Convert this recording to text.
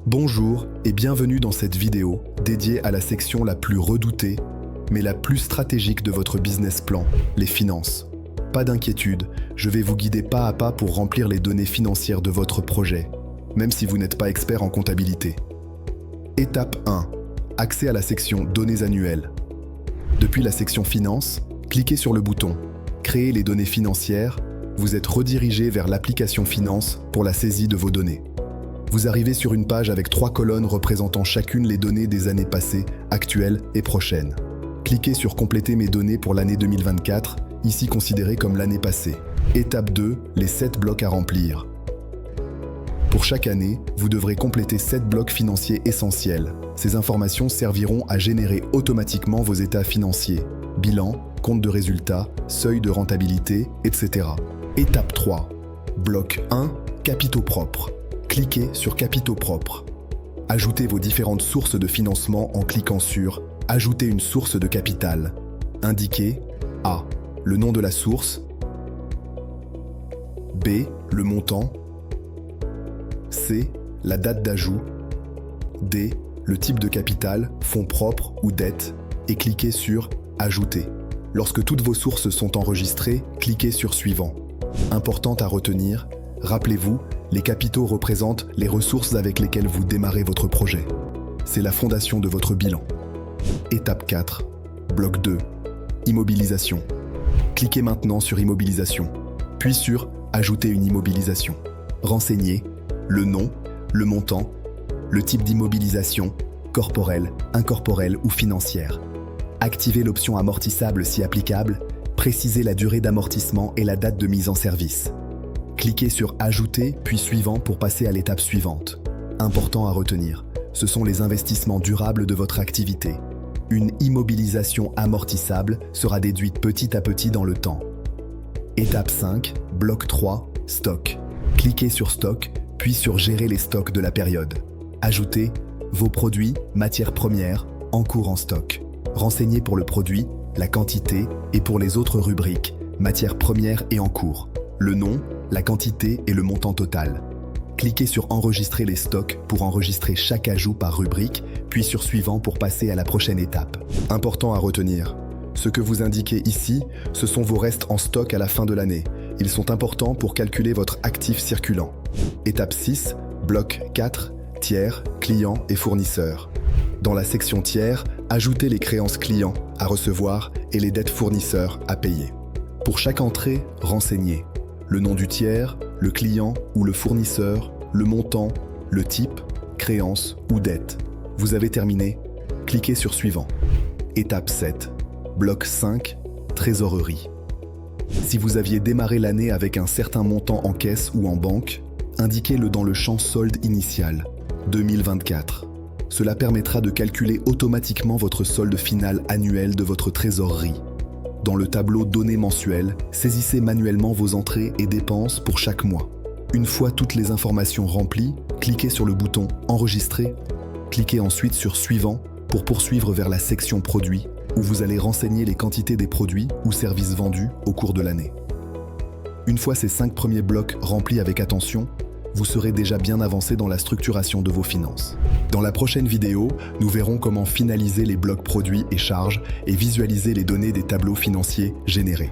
Bonjour et bienvenue dans cette vidéo dédiée à la section la plus redoutée, mais la plus stratégique de votre business plan, les finances. Pas d'inquiétude, je vais vous guider pas à pas pour remplir les données financières de votre projet, même si vous n'êtes pas expert en comptabilité. Étape 1. Accès à la section Données annuelles. Depuis la section Finances, cliquez sur le bouton Créer les données financières. Vous êtes redirigé vers l'application Finance pour la saisie de vos données. Vous arrivez sur une page avec 3 colonnes représentant chacune les données des années passées, actuelles et prochaines. Cliquez sur Compléter mes données pour l'année 2024, ici considérée comme l'année passée. Étape 2, les 7 blocs à remplir. Pour chaque année, vous devrez compléter 7 blocs financiers essentiels. Ces informations serviront à générer automatiquement vos états financiers, bilan, compte de résultats, seuil de rentabilité, etc. Étape 3, bloc 1, capitaux propres. Cliquez sur Capitaux propres. Ajoutez vos différentes sources de financement en cliquant sur Ajouter une source de capital. Indiquez A. Le nom de la source. B. Le montant. C. La date d'ajout. D. Le type de capital, fonds propres ou dette. Et cliquez sur Ajouter. Lorsque toutes vos sources sont enregistrées, cliquez sur Suivant. Important à retenir, rappelez-vous, les capitaux représentent les ressources avec lesquelles vous démarrez votre projet. C'est la fondation de votre bilan. Étape 4. Bloc 2. Immobilisation. Cliquez maintenant sur Immobilisation, puis sur Ajouter une immobilisation. Renseignez le nom, le montant, le type d'immobilisation, corporelle, incorporelle ou financière. Activez l'option amortissable si applicable, précisez la durée d'amortissement et la date de mise en service. Cliquez sur Ajouter puis Suivant pour passer à l'étape suivante. Important à retenir, ce sont les investissements durables de votre activité. Une immobilisation amortissable sera déduite petit à petit dans le temps. Étape 5, bloc 3, Stock. Cliquez sur Stock, puis sur Gérer les stocks de la période. Ajoutez vos produits, matières premières, en cours en stock. Renseignez pour le produit, la quantité et pour les autres rubriques, matières premières et en cours, le nom, la quantité et le montant total. Cliquez sur Enregistrer les stocks pour enregistrer chaque ajout par rubrique, puis sur Suivant pour passer à la prochaine étape. Important à retenir, ce que vous indiquez ici, ce sont vos restes en stock à la fin de l'année. Ils sont importants pour calculer votre actif circulant. Étape 6, bloc 4, tiers, clients et fournisseurs. Dans la section tiers, ajoutez les créances clients à recevoir et les dettes fournisseurs à payer. Pour chaque entrée, renseignez le nom du tiers, le client ou le fournisseur, le montant, le type, créance ou dette. Vous avez terminé, cliquez sur Suivant. Étape 7, bloc 5, trésorerie. Si vous aviez démarré l'année avec un certain montant en caisse ou en banque, indiquez-le dans le champ solde initial, 2024. Cela permettra de calculer automatiquement votre solde final annuel de votre trésorerie. Dans le tableau Données mensuelles, saisissez manuellement vos entrées et dépenses pour chaque mois. Une fois toutes les informations remplies, cliquez sur le bouton Enregistrer. Cliquez ensuite sur Suivant pour poursuivre vers la section Produits, où vous allez renseigner les quantités des produits ou services vendus au cours de l'année. Une fois ces 5 premiers blocs remplis avec attention, vous serez déjà bien avancé dans la structuration de vos finances. Dans la prochaine vidéo, nous verrons comment finaliser les blocs produits et charges et visualiser les données des tableaux financiers générés.